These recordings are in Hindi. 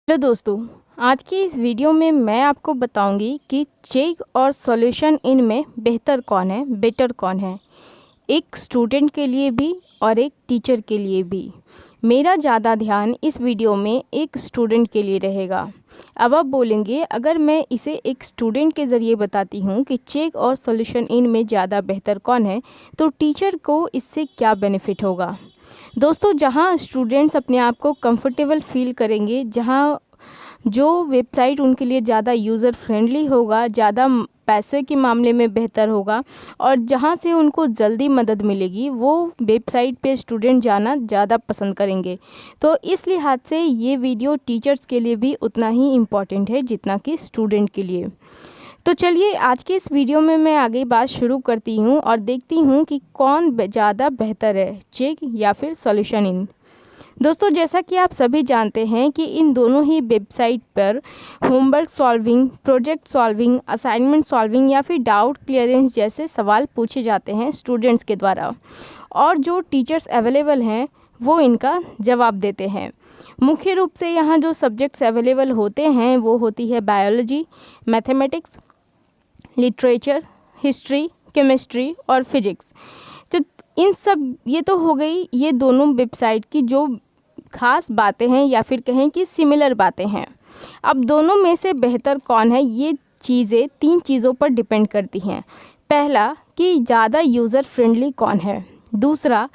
हेलो दोस्तों, आज की इस वीडियो में मैं आपको बताऊंगी कि चेक और सॉल्यूशन इन में बेहतर कौन है, बेटर कौन है, एक स्टूडेंट के लिए भी और एक टीचर के लिए भी। मेरा ज़्यादा ध्यान इस वीडियो में एक स्टूडेंट के लिए रहेगा। अब आप बोलेंगे, अगर मैं इसे एक स्टूडेंट के ज़रिए बताती हूँ कि चेक और सॉल्यूशन इन में ज़्यादा बेहतर कौन है, तो टीचर को इससे क्या बेनिफिट होगा। दोस्तों, जहाँ स्टूडेंट्स अपने आप को कंफर्टेबल फील करेंगे, जहाँ जो वेबसाइट उनके लिए ज़्यादा यूज़र फ्रेंडली होगा, ज़्यादा पैसे के मामले में बेहतर होगा और जहाँ से उनको जल्दी मदद मिलेगी, वो वेबसाइट पे स्टूडेंट जाना ज़्यादा पसंद करेंगे। तो इस लिहाज से ये वीडियो टीचर्स के लिए भी उतना ही इम्पॉर्टेंट है जितना कि स्टूडेंट के लिए। तो चलिए, आज के इस वीडियो में मैं आगे बात शुरू करती हूँ और देखती हूँ कि कौन ज़्यादा बेहतर है, चेक या फिर सॉल्यूशन इन। दोस्तों, जैसा कि आप सभी जानते हैं कि इन दोनों ही वेबसाइट पर homework solving, project solving, assignment solving या फिर डाउट क्लियरेंस जैसे सवाल पूछे जाते हैं स्टूडेंट्स के द्वारा, और जो टीचर्स अवेलेबल हैं वो इनका जवाब देते हैं। मुख्य रूप से यहाँ जो सब्जेक्ट्स अवेलेबल होते हैं वो होती है biology, mathematics, literature, history, chemistry और फिजिक्स। तो इन सब, ये तो हो गई ये दोनों वेबसाइट की जो ख़ास बातें हैं या फिर कहें कि सिमिलर बातें हैं। अब दोनों में से बेहतर कौन है, ये चीज़ें 3 चीज़ों पर डिपेंड करती हैं। पहला, कि ज़्यादा यूज़र फ्रेंडली कौन है। दूसरा,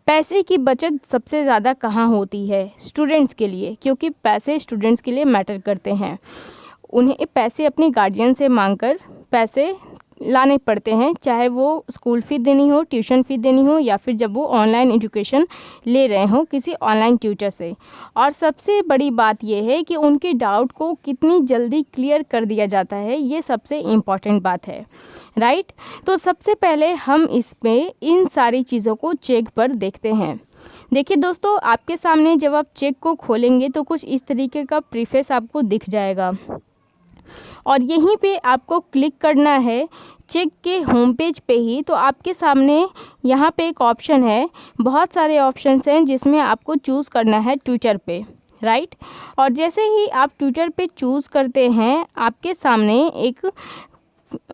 पैसे की बचत सबसे ज़्यादा कहाँ होती है स्टूडेंट्स के लिए, क्योंकि पैसे स्टूडेंट्स के लिए मैटर करते हैं। उन्हें पैसे अपने गार्जियन से मांगकर पैसे लाने पड़ते हैं, चाहे वो स्कूल फ़ी देनी हो, ट्यूशन फ़ी देनी हो या फिर जब वो ऑनलाइन एजुकेशन ले रहे हों किसी ऑनलाइन ट्यूटर से। और सबसे बड़ी बात यह है कि उनके डाउट को कितनी जल्दी क्लियर कर दिया जाता है, ये सबसे इम्पॉर्टेंट बात है, राइट। तो सबसे पहले हम इसमें इन सारी चीज़ों को चेक पर देखते हैं। देखिए दोस्तों, आपके सामने जब आप चेक को खोलेंगे तो कुछ इस तरीके का प्रीफेस आपको दिख जाएगा और यहीं पे आपको क्लिक करना है चेक के होम पेज पे ही। तो आपके सामने यहाँ पे एक ऑप्शन है, बहुत सारे ऑप्शंस हैं जिसमें आपको चूज़ करना है ट्विटर पे, राइट। और जैसे ही आप ट्विटर पे चूज़ करते हैं, आपके सामने एक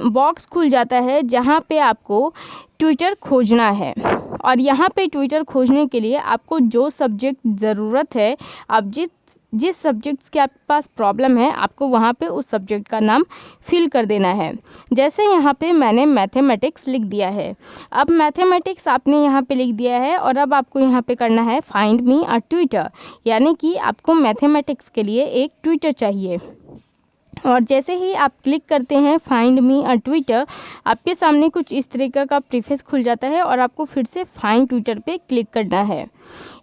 बॉक्स खुल जाता है जहाँ पे आपको ट्विटर खोजना है। और यहाँ पे ट्विटर खोजने के लिए आपको जो सब्जेक्ट ज़रूरत है, आप जिस सब्जेक्ट्स के आपके पास प्रॉब्लम है, आपको वहाँ पे उस सब्जेक्ट का नाम फिल कर देना है। जैसे यहाँ पे मैंने मैथमेटिक्स लिख दिया है। अब मैथमेटिक्स आपने यहाँ पे लिख दिया है और अब आपको यहाँ पे करना है फाइंड मी अ ट्विटर, यानी कि आपको मैथमेटिक्स के लिए एक ट्विटर चाहिए। और जैसे ही आप क्लिक करते हैं फाइंड मी अ ट्विटर, आपके सामने कुछ इस तरीके का प्रीफेस खुल जाता है और आपको फिर से फाइंड ट्विटर पे क्लिक करना है।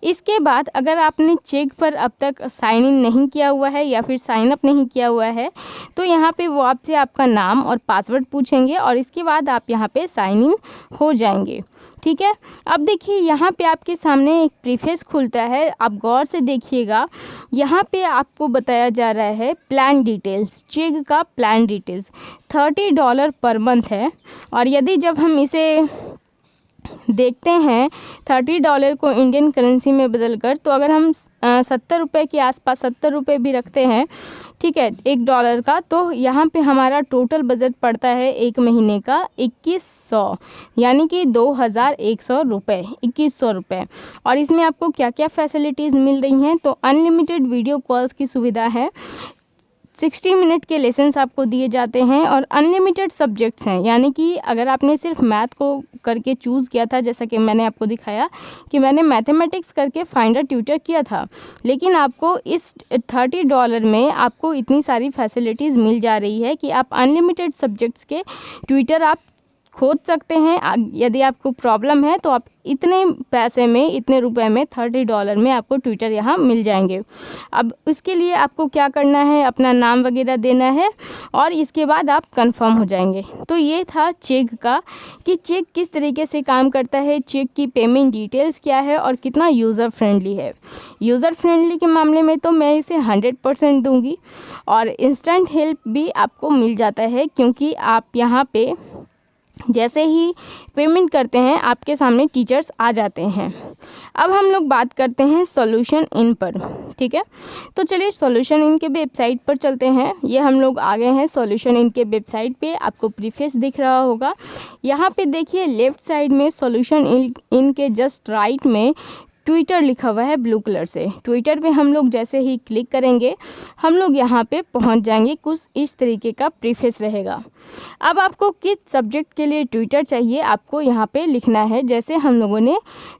इसके बाद अगर आपने चेक पर अब तक साइन इन नहीं किया हुआ है या फिर साइन अप नहीं किया हुआ है, तो यहाँ पे वो आपसे आपका नाम और पासवर्ड पूछेंगे और इसके बाद आप यहाँ पे साइन इन हो जाएंगे, ठीक है। अब देखिए, यहाँ पे आपके सामने एक प्रीफेस खुलता है, आप गौर से देखिएगा। यहाँ पे आपको बताया जा रहा है प्लान डिटेल्स, चेक का प्लान डिटेल्स $30 पर मंथ है। और यदि जब हम इसे देखते हैं $30 को इंडियन करेंसी में बदलकर, तो अगर हम 70 रुपये के आसपास, 70 रुपये भी रखते हैं, ठीक है, $1 का, तो यहाँ पे हमारा टोटल बजट पड़ता है एक महीने का 2100, यानी कि 2100 रुपये, 2100 रुपये। और इसमें आपको क्या क्या फैसिलिटीज़ मिल रही हैं, तो अनलिमिटेड वीडियो कॉल्स की सुविधा है, 60 मिनट के लेसन्स आपको दिए जाते हैं और अनलिमिटेड सब्जेक्ट्स हैं। यानी कि अगर आपने सिर्फ मैथ को करके चूज़ किया था, जैसा कि मैंने आपको दिखाया कि मैंने मैथमेटिक्स करके फाइंडर ट्यूटर किया था, लेकिन आपको इस $30 में आपको इतनी सारी फैसिलिटीज़ मिल जा रही है कि आप अनलिमिटेड सब्जेक्ट्स के ट्यूटर आप खोज सकते हैं। यदि आपको प्रॉब्लम है तो आप इतने पैसे में, इतने रुपए में, $30 में आपको ट्विटर यहाँ मिल जाएंगे। अब उसके लिए आपको क्या करना है, अपना नाम वगैरह देना है और इसके बाद आप कंफर्म हो जाएंगे। तो ये था चेक का, कि चेक किस तरीके से काम करता है, चेक की पेमेंट डिटेल्स क्या है और कितना यूज़र फ्रेंडली है। यूज़र फ्रेंडली के मामले में तो मैं इसे 100% दूँगी और इंस्टेंट हेल्प भी आपको मिल जाता है, क्योंकि आप यहाँ पे जैसे ही पेमेंट करते हैं आपके सामने टीचर्स आ जाते हैं। अब हम लोग बात करते हैं सॉल्यूशन इन पर। ठीक है। तो चलिए सॉल्यूशन इन के वेबसाइट पर चलते हैं। ये हम लोग आ गए हैं सॉल्यूशन इन के वेबसाइट पे। आपको प्रीफेस दिख रहा होगा। यहाँ पे देखिए लेफ़्ट साइड में सॉल्यूशन इन के जस्ट राइट में ट्विटर लिखा हुआ है ब्लू कलर से। ट्विटर पे हम लोग जैसे ही क्लिक करेंगे हम लोग यहाँ पे पहुँच जाएंगे। कुछ इस तरीके का प्रीफेस रहेगा। अब आपको किस सब्जेक्ट के लिए ट्विटर चाहिए आपको यहाँ पे लिखना है, जैसे हम लोगों ने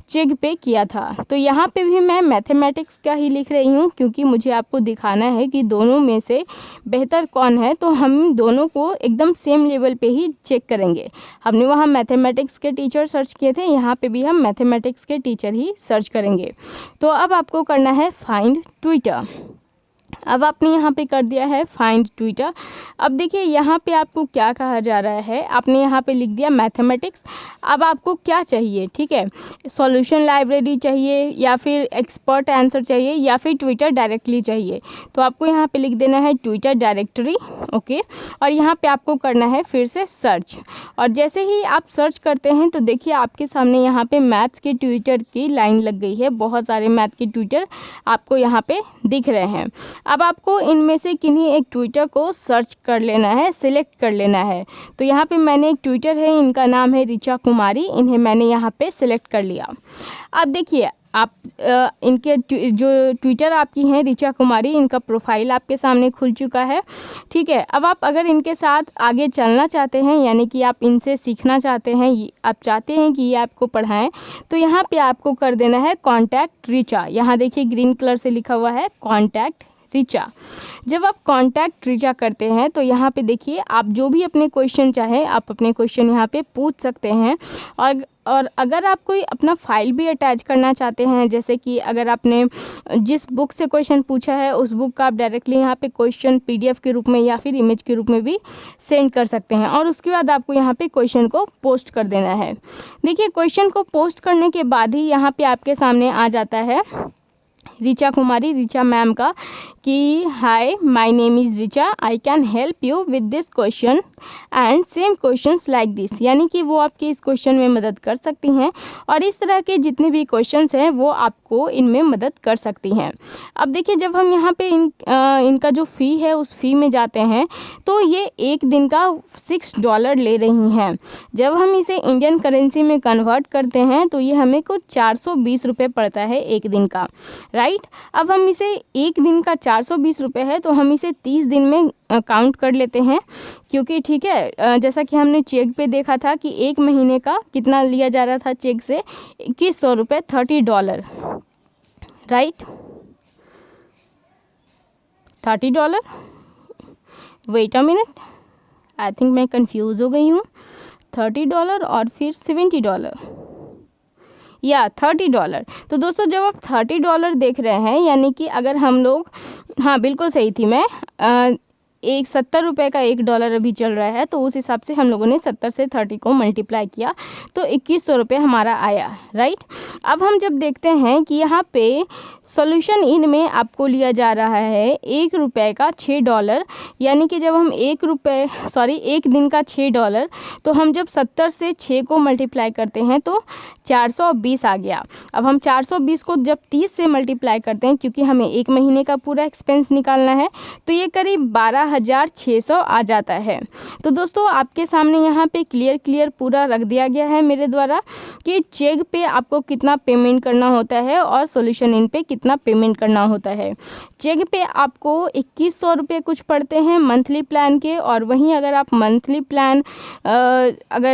चेक पे किया था। तो यहाँ पे भी मैं मैथमेटिक्स का ही लिख रही हूँ, क्योंकि मुझे आपको दिखाना है कि दोनों में से बेहतर कौन है। तो हम दोनों को एकदम सेम लेवल पे ही चेक करेंगे। हमने वहाँ मैथमेटिक्स के टीचर सर्च किए थे, यहाँ पे भी हम मैथमेटिक्स के टीचर ही सर्च करेंगे। तो अब आपको करना है फाइंड ट्विटर। अब आपने यहाँ पे कर दिया है फाइंड ट्विटर। अब देखिए यहाँ पे आपको क्या कहा जा रहा है, आपने यहाँ पे लिख दिया मैथमेटिक्स। अब आपको क्या चाहिए, ठीक है, सॉल्यूशन लाइब्रेरी चाहिए या फिर एक्सपर्ट आंसर चाहिए या फिर ट्विटर डायरेक्टली चाहिए। तो आपको यहाँ पे लिख देना है ट्विटर डायरेक्टरी, ओके। और यहाँ पे आपको करना है फिर से सर्च। और जैसे ही आप सर्च करते हैं तो देखिए आपके सामने यहाँ पे मैथ्स के ट्विटर की लाइन लग गई है। बहुत सारे मैथ के ट्विटर आपको यहाँ पे दिख रहे हैं। अब आपको इनमें से किन्हीं एक ट्विटर को सर्च कर लेना है, सिलेक्ट कर लेना है। तो यहाँ पे मैंने एक ट्विटर है, इनका नाम है ऋचा कुमारी, इन्हें मैंने यहाँ पे सिलेक्ट कर लिया। अब देखिए आप इनके जो ट्विटर आपकी हैं ऋचा कुमारी, इनका प्रोफाइल आपके सामने खुल चुका है, ठीक है। अब आप अगर इनके साथ आगे चलना चाहते हैं, यानी कि आप इनसे सीखना चाहते हैं, आप चाहते हैं कि ये आपको पढ़ाएं, तो यहाँ पे आपको कर देना है कॉन्टैक्ट ऋचा। यहाँ देखिए ग्रीन कलर से लिखा हुआ है कॉन्टैक्ट ऋचा। जब आप कॉन्टैक्ट ऋचा करते हैं तो यहाँ पे देखिए आप जो भी अपने क्वेश्चन चाहें आप अपने क्वेश्चन यहाँ पे पूछ सकते हैं। और अगर आप कोई अपना फाइल भी अटैच करना चाहते हैं, जैसे कि अगर आपने जिस बुक से क्वेश्चन पूछा है उस बुक का आप डायरेक्टली यहाँ पे क्वेश्चन PDF के रूप में या फिर इमेज के रूप में भी सेंड कर सकते हैं। और उसके बाद आपको यहाँ पे क्वेश्चन को पोस्ट कर देना है। देखिए क्वेश्चन को पोस्ट करने के बाद ही यहाँ पे आपके सामने आ जाता है ऋचा कुमारी, ऋचा मैम का, कि hi my name is Richa, I can help you with this question and same questions like this. यानी कि वो आपके इस क्वेश्चन में मदद कर सकती हैं और इस तरह के जितने भी क्वेश्चंस हैं वो आपको इनमें मदद कर सकती हैं। अब देखिए जब हम यहाँ पे इनका जो फ़ी है उस फ़ी में जाते हैं तो ये एक दिन का $6 ले रही हैं। जब हम इसे इंडियन करेंसी में कन्वर्ट करते हैं तो ये हमें कुछ 420 रुपये पड़ता है एक दिन का, राइट। अब हम इसे एक दिन का 420 रुपये है तो हम इसे 30 दिन में काउंट कर लेते हैं, क्योंकि ठीक है जैसा कि हमने चेक पे देखा था कि एक महीने का कितना लिया जा रहा था चेक से, 2100 रुपये, $30, right, $30। Wait a minute, I think मैं कंफ्यूज हो गई हूँ। $30 और फिर $70 या $30। तो दोस्तों जब आप $30 देख रहे हैं, यानी कि अगर हम लोग, हाँ बिल्कुल सही थी मैं, 70 रुपये का $1 अभी चल रहा है, तो उस हिसाब से हम लोगों ने 70 से 30 को मल्टीप्लाई किया तो 2100 रुपये हमारा आया, राइट। अब हम जब देखते हैं कि यहाँ पे सॉल्यूशन इन में आपको लिया जा रहा है $1 का $6, यानी कि जब हम एक दिन का $6, तो हम जब 70 से 6 को मल्टीप्लाई करते हैं तो 420 आ गया। अब हम 420 को जब 30 से मल्टीप्लाई करते हैं, क्योंकि हमें एक महीने का पूरा एक्सपेंस निकालना है, तो ये करीब 12,600 आ जाता है। तो दोस्तों आपके सामने यहाँ पे क्लियर पूरा रख दिया गया है मेरे द्वारा कि चेक पे आपको कितना पेमेंट करना होता है और सॉल्यूशन इन पे कितना पेमेंट करना होता है। चेक पे आपको 2100 रुपये कुछ पड़ते हैं मंथली प्लान के, और वहीं अगर आप मंथली प्लान अगर